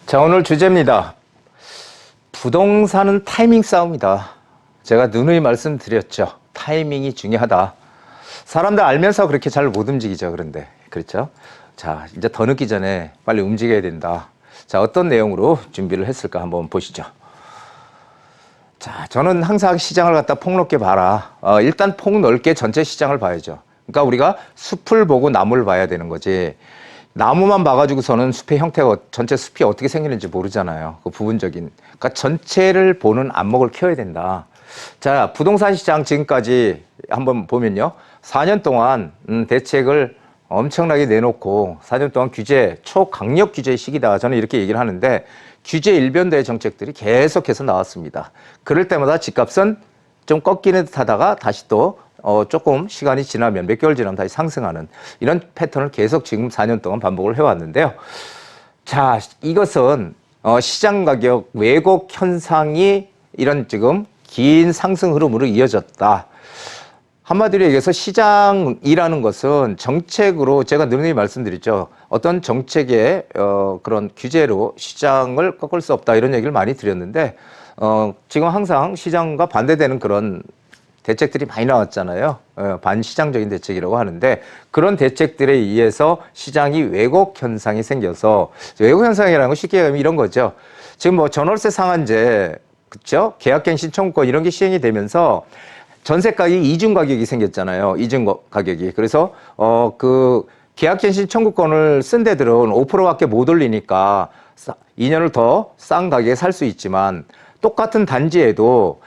자, 오늘 주제입니다. 부동산은 타이밍 싸움이다. 제가 누누이 말씀드렸죠. 타이밍이 중요하다. 사람들 알면서 그렇게 잘 못 움직이죠. 그런데 그렇죠? 자, 이제 더 늦기 전에 빨리 움직여야 된다. 자, 어떤 내용으로 준비를 했을까 한번 보시죠. 자, 저는 항상 시장을 갖다 폭넓게 봐라. 일단 폭넓게 전체 시장을 봐야죠. 그러니까 우리가 숲을 보고 나무를 봐야 되는 거지. 나무만 봐가지고서는 숲의 형태가, 전체 숲이 어떻게 생기는지 모르잖아요. 그 부분적인. 그러니까 전체를 보는 안목을 키워야 된다. 자, 부동산 시장 지금까지 한번 보면요. 4년 동안 대책을 엄청나게 내놓고 4년 동안 규제, 초강력 규제 시기다. 저는 이렇게 얘기를 하는데 규제 일변도의 정책들이 계속해서 나왔습니다. 그럴 때마다 집값은 좀 꺾이는 듯 하다가 다시 또 조금 시간이 지나면 몇 개월 지나면 다시 상승하는 이런 패턴을 계속 지금 4년 동안 반복을 해왔는데요. 자, 이것은 시장 가격 왜곡 현상이 이런 지금 긴 상승 흐름으로 이어졌다. 한마디로 얘기해서 시장이라는 것은 정책으로 제가 늘 말씀드리죠. 어떤 정책의 그런 규제로 시장을 꺾을 수 없다 이런 얘기를 많이 드렸는데 지금 항상 시장과 반대되는 그런 대책들이 많이 나왔잖아요. 반시장적인 대책이라고 하는데 그런 대책들에 의해서 시장이 왜곡 현상이 생겨서 왜곡 현상이라는 건 쉽게 얘기하면 이런 거죠. 지금 뭐 전월세 상한제, 그렇죠? 계약갱신 청구권 이런 게 시행이 되면서 전세 가격이 이중 가격이 생겼잖아요. 이중 가격이. 그래서 그 계약갱신 청구권을 쓴 데들은 5%밖에 못 올리니까 2년을 더 싼 가격에 살 수 있지만 똑같은 단지에도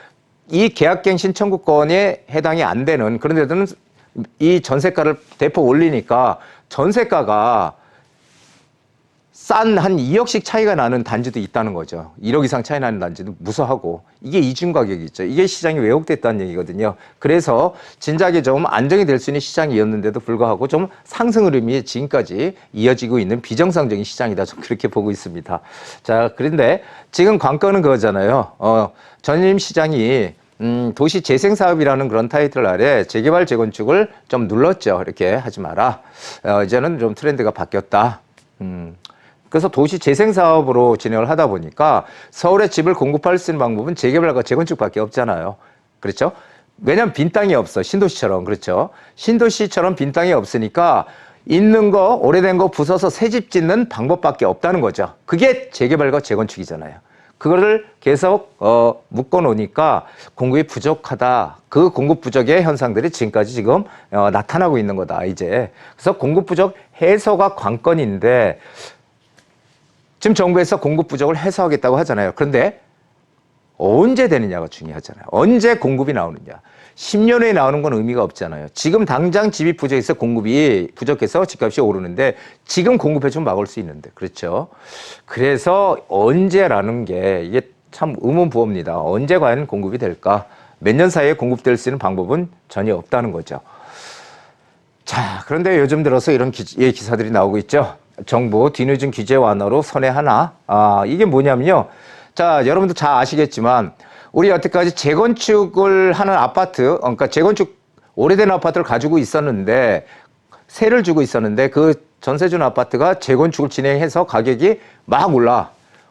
이 계약갱신 청구권에 해당이 안 되는 그런 데들은 이 전세가를 대폭 올리니까 전세가가 싼 한 2억씩 차이가 나는 단지도 있다는 거죠. 1억 이상 차이 나는 단지도 무서하고 이게 이중 가격이 있죠. 이게 시장이 왜곡됐다는 얘기거든요. 그래서 진작에 좀 안정이 될 수 있는 시장이었는데도 불구하고 좀 상승 흐름이 지금까지 이어지고 있는 비정상적인 시장이다. 좀 그렇게 보고 있습니다. 자, 그런데 지금 관건은 그거잖아요. 전임 시장이 도시 재생 사업이라는 그런 타이틀 아래 재개발 재건축을 좀 눌렀죠. 이렇게 하지 마라. 이제는 좀 트렌드가 바뀌었다. 그래서 도시 재생 사업으로 진행을 하다 보니까 서울에 집을 공급할 수 있는 방법은 재개발과 재건축밖에 없잖아요. 그렇죠? 왜냐하면 빈 땅이 없어. 신도시처럼. 그렇죠? 신도시처럼 빈 땅이 없으니까 있는 거, 오래된 거 부숴서 새 집 짓는 방법밖에 없다는 거죠. 그게 재개발과 재건축이잖아요. 그거를 계속 묶어 놓으니까 공급이 부족하다. 그 공급 부족의 현상들이 지금까지 지금 나타나고 있는 거다. 이제. 그래서 공급 부족 해소가 관건인데 지금 정부에서 공급 부족을 해소하겠다고 하잖아요. 그런데 언제 되느냐가 중요하잖아요. 언제 공급이 나오느냐. 10년 후에 나오는 건 의미가 없잖아요. 지금 당장 집이 부족해서 공급이 부족해서 집값이 오르는데 지금 공급해 주면 막을 수 있는데. 그렇죠. 그래서 언제라는 게 이게 참 의문부호입니다. 언제 과연 공급이 될까? 몇 년 사이에 공급될 수 있는 방법은 전혀 없다는 거죠. 자, 그런데 요즘 들어서 이런 기사들이 나오고 있죠. 정부 뒤늦은 규제 완화로 선회하나? 이게 뭐냐면요. 자, 여러분도 잘 아시겠지만 우리 여태까지 재건축을 하는 아파트, 그러니까 재건축 오래된 아파트를 가지고 있었는데 세를 주고 있었는데 그 전세 준 아파트가 재건축을 진행해서 가격이 막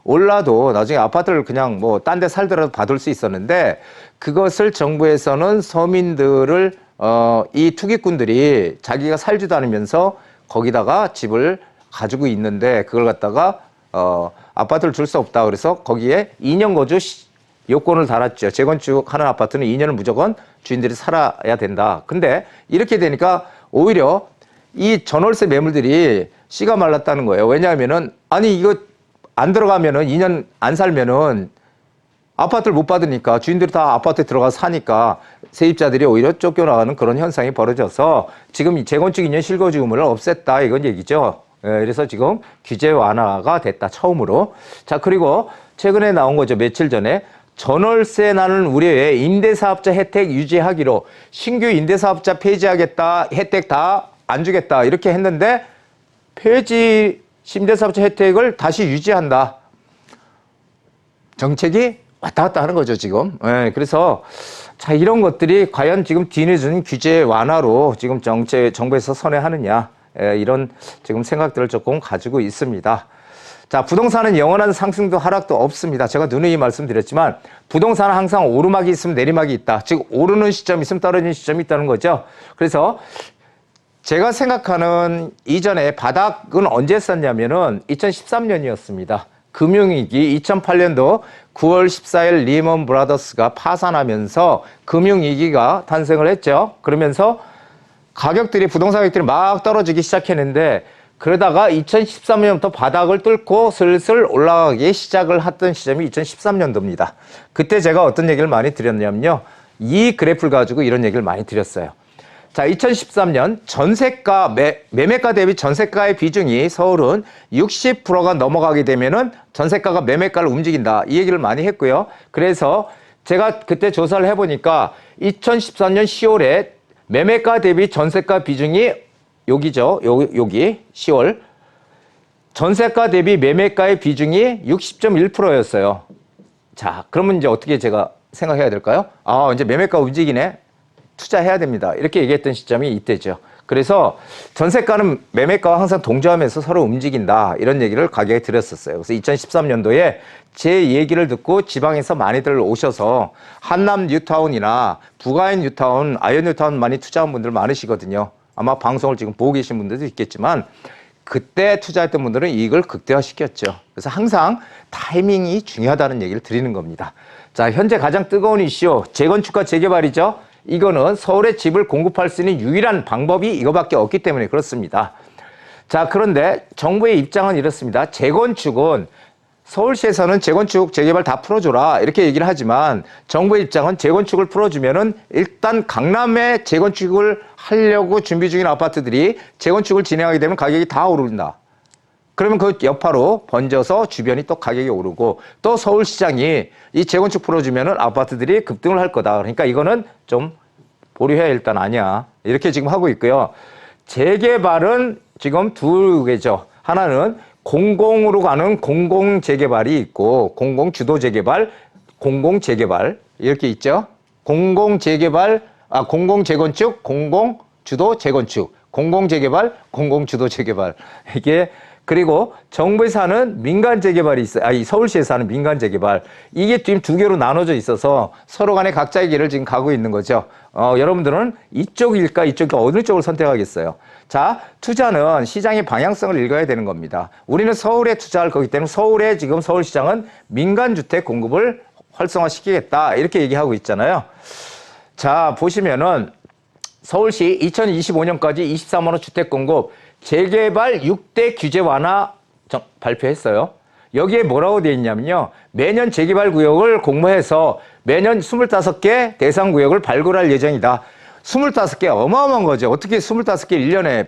올라도 나중에 아파트를 그냥 뭐 딴 데 살더라도 받을 수 있었는데 그것을 정부에서는 서민들을 이 투기꾼들이 자기가 살지도 않으면서 거기다가 집을 가지고 있는데 그걸 갖다가 아파트를 줄 수 없다. 그래서 거기에 2년 거주 요건을 달았죠. 재건축하는 아파트는 2년을 무조건 주인들이 살아야 된다. 근데 이렇게 되니까 오히려 이 전월세 매물들이 씨가 말랐다는 거예요. 왜냐하면은 아니 이거 안 들어가면은 2년 안 살면은 아파트를 못 받으니까 주인들이 다 아파트에 들어가서 사니까 세입자들이 오히려 쫓겨나가는 그런 현상이 벌어져서 지금 이 재건축 2년 실거주 의무를 없앴다 이건 얘기죠. 그래서 지금 규제 완화가 됐다 처음으로. 자, 그리고 최근에 나온 거죠. 며칠 전에 전월세 나는 우려에 임대사업자 혜택 유지하기로 신규 임대사업자 폐지하겠다. 혜택 다 안 주겠다. 이렇게 했는데 폐지 임대사업자 혜택을 다시 유지한다. 정책이 왔다 갔다 하는 거죠, 지금. 그래서 자, 이런 것들이 과연 지금 뒤늦은 규제 완화로 지금 정부에서 선회하느냐. 이런 지금 생각들을 조금 가지고 있습니다. 자, 부동산은 영원한 상승도 하락도 없습니다. 제가 누누이 말씀드렸지만 부동산은 항상 오르막이 있으면 내리막이 있다. 즉 오르는 시점이 있으면 떨어지는 시점이 있다는 거죠. 그래서 제가 생각하는 이전에 바닥은 언제 했었냐면은 2013년이었습니다. 금융위기 2008년도 9월 14일 리먼 브라더스가 파산하면서 금융위기가 탄생을 했죠. 그러면서 가격들이 부동산 가격들이 막 떨어지기 시작했는데 그러다가 2013년부터 바닥을 뚫고 슬슬 올라가기 시작을 했던 시점이 2013년도입니다. 그때 제가 어떤 얘기를 많이 드렸냐면요. 이 그래프를 가지고 이런 얘기를 많이 드렸어요. 자, 2013년 전세가, 매매가 대비 전세가의 비중이 서울은 60%가 넘어가게 되면은 전세가가 매매가를 움직인다. 이 얘기를 많이 했고요. 그래서 제가 그때 조사를 해보니까 2013년 10월에 매매가 대비 전세가 비중이 여기죠. 여기 10월. 전세가 대비 매매가의 비중이 60.1%였어요. 자, 그러면 이제 어떻게 제가 생각해야 될까요? 아, 이제 매매가 움직이네. 투자해야 됩니다. 이렇게 얘기했던 시점이 이때죠. 그래서 전세가는 매매가와 항상 동조하면서 서로 움직인다. 이런 얘기를 가게에 드렸었어요. 그래서 2013년도에 제 얘기를 듣고 지방에서 많이들 오셔서 한남 뉴타운이나 부가인 뉴타운, 아이언 뉴타운 많이 투자한 분들 많으시거든요. 아마 방송을 지금 보고 계신 분들도 있겠지만 그때 투자했던 분들은 이익을 극대화시켰죠. 그래서 항상 타이밍이 중요하다는 얘기를 드리는 겁니다. 자, 현재 가장 뜨거운 이슈, 재건축과 재개발이죠. 이거는 서울에 집을 공급할 수 있는 유일한 방법이 이거밖에 없기 때문에 그렇습니다. 자, 그런데 정부의 입장은 이렇습니다. 재건축은 서울시에서는 재건축, 재개발 다 풀어줘라 이렇게 얘기를 하지만 정부의 입장은 재건축을 풀어주면은 일단 강남에 재건축을 하려고 준비 중인 아파트들이 재건축을 진행하게 되면 가격이 다 오른다. 그러면 그 여파로 번져서 주변이 또 가격이 오르고 또 서울시장이 이 재건축 풀어주면은 아파트들이 급등을 할 거다. 그러니까 이거는 좀 보류해야 일단 아니야. 이렇게 지금 하고 있고요. 재개발은 지금 두 개죠. 하나는 공공으로 가는 공공재개발이 있고 공공주도재개발, 공공재개발 이렇게 있죠. 공공재개발, 공공재건축, 공공주도재건축, 공공재개발, 공공주도재개발 이게 그리고 정부에서 하는 민간재개발이 있어요. 서울시에서 하는 민간재개발. 이게 지금 두 개로 나눠져 있어서 서로 간에 각자의 길을 지금 가고 있는 거죠. 여러분들은 이쪽일까 이쪽일까 어느 쪽을 선택하겠어요? 자, 투자는 시장의 방향성을 읽어야 되는 겁니다. 우리는 서울에 투자할 거기 때문에 서울에 지금 서울시장은 민간주택 공급을 활성화시키겠다. 이렇게 얘기하고 있잖아요. 자, 보시면은 서울시 2025년까지 23만 원 주택 공급 재개발 6대 규제 완화 발표했어요. 여기에 뭐라고 되어 있냐면요. 매년 재개발 구역을 공모해서 매년 25개 대상 구역을 발굴할 예정이다. 25개 어마어마한 거죠. 어떻게 25개 1년에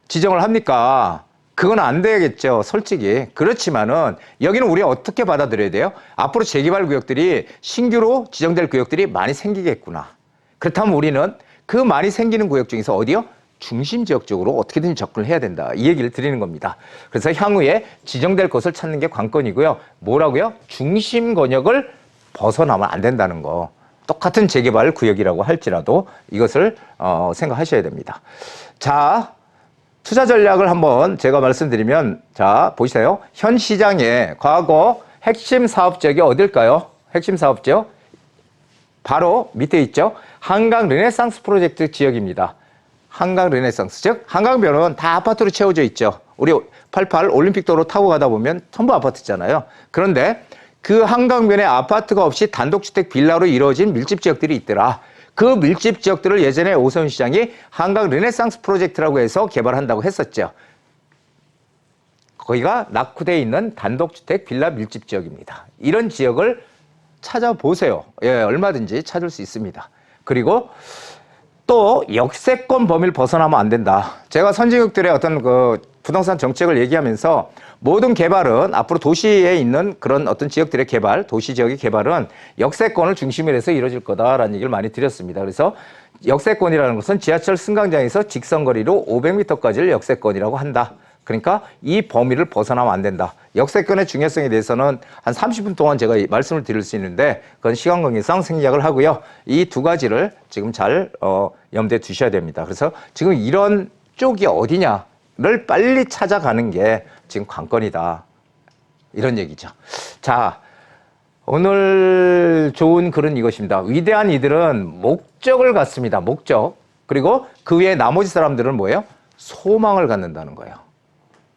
지정을 합니까? 그건 안 되겠죠. 솔직히. 그렇지만은 여기는 우리가 어떻게 받아들여야 돼요? 앞으로 재개발 구역들이 신규로 지정될 구역들이 많이 생기겠구나. 그렇다면 우리는 그 많이 생기는 구역 중에서 어디요? 중심 지역 쪽으로 어떻게든 접근을 해야 된다. 이 얘기를 드리는 겁니다. 그래서 향후에 지정될 것을 찾는 게 관건이고요. 뭐라고요? 중심 권역을 벗어나면 안 된다는 거. 똑같은 재개발 구역이라고 할지라도 이것을 생각하셔야 됩니다. 자, 투자 전략을 한번 제가 말씀드리면 자, 보세요. 현 시장의 과거 핵심 사업 지역이 어딜까요? 핵심 사업 지역? 바로 밑에 있죠. 한강 르네상스 프로젝트 지역입니다. 한강 르네상스, 즉 한강변은 다 아파트로 채워져 있죠. 우리 88 올림픽도로 타고 가다 보면 전부 아파트잖아요. 그런데 그 한강변에 아파트가 없이 단독주택 빌라로 이루어진 밀집 지역들이 있더라. 그 밀집 지역들을 예전에 오세훈 시장이 한강 르네상스 프로젝트라고 해서 개발한다고 했었죠. 거기가 낙후되어 있는 단독주택 빌라 밀집 지역입니다. 이런 지역을 찾아보세요. 예, 얼마든지 찾을 수 있습니다. 그리고 또 역세권 범위를 벗어나면 안 된다. 제가 선진국들의 어떤 부동산 정책을 얘기하면서 모든 개발은 앞으로 도시에 있는 그런 어떤 지역들의 개발, 도시 지역의 개발은 역세권을 중심으로 해서 이루어질 거다라는 얘기를 많이 드렸습니다. 그래서 역세권이라는 것은 지하철 승강장에서 직선거리로 500m까지를 역세권이라고 한다. 그러니까 이 범위를 벗어나면 안 된다. 역세권의 중요성에 대해서는 한 30분 동안 제가 말씀을 드릴 수 있는데 그건 시간 관계상 생략을 하고요. 이 두 가지를 지금 잘 염두에 두셔야 됩니다. 그래서 지금 이런 쪽이 어디냐를 빨리 찾아가는 게 지금 관건이다. 이런 얘기죠. 자, 오늘 좋은 글은 이것입니다. 위대한 이들은 목적을 갖습니다. 목적. 그리고 그 외에 나머지 사람들은 뭐예요? 소망을 갖는다는 거예요.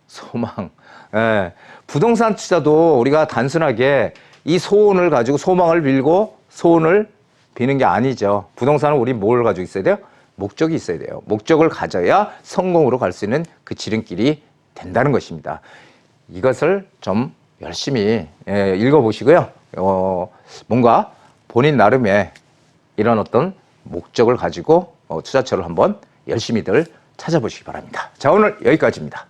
소망. 예. 부동산 투자도 우리가 단순하게 이 소원을 가지고 소망을 빌고 소원을 비는 게 아니죠. 부동산은 우리 뭘 가지고 있어야 돼요? 목적이 있어야 돼요. 목적을 가져야 성공으로 갈 수 있는 그 지름길이 된다는 것입니다. 이것을 좀 열심히 읽어보시고요. 뭔가 본인 나름의 이런 어떤 목적을 가지고 투자처를 한번 열심히들 찾아보시기 바랍니다. 자, 오늘 여기까지입니다.